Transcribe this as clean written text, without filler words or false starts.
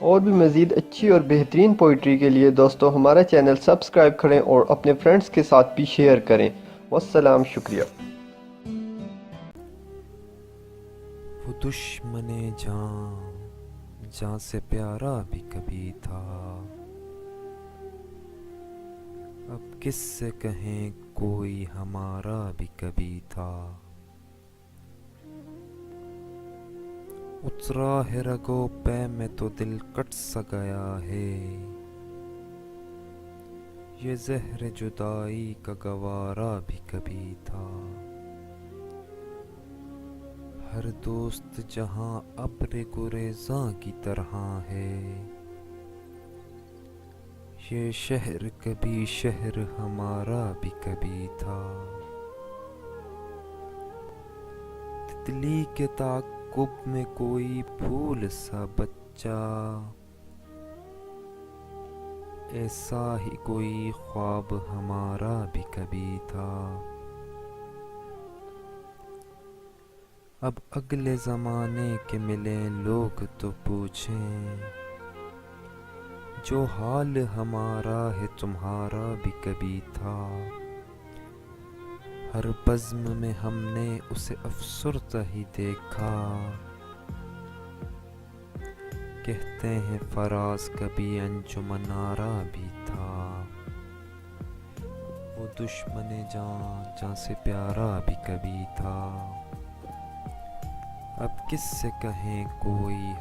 और भी मज़ीद अच्छी और बेहतरीन पोइट्री के लिए दोस्तों हमारा चैनल सब्सक्राइब करें और अपने फ्रेंड्स के साथ भी शेयर करें। वस्सलाम, शुक्रिया। वो दुश्मने जान, जान से प्यारा भी कभी था। अब किससे कहें कोई हमारा भी कभी था। उतरा है रगो पे में तो दिल कट सा गया है। ये ज़हर जुदाई का गवारा भी कभी था। हर दोस्त जहां अब्र गुरेज़ां की तरह है। ये शहर कभी शहर हमारा भी कभी था। तितली के ताक़ुब में कोई फूल सा बच्चा, ऐसा ही कोई ख्वाब हमारा भी कभी था। अब अगले ज़माने के मिले लोग तो पूछें, जो हाल हमारा है तुम्हारा भी कभी था। हर बज़्म में हमने उसे अफ़सरदा ही देखा। कहते हैं फ़राज़ कभी अंजुमन आरा भी था। वो दुश्मन जान, जान से प्यारा भी कभी था। अब किससे कहें कोई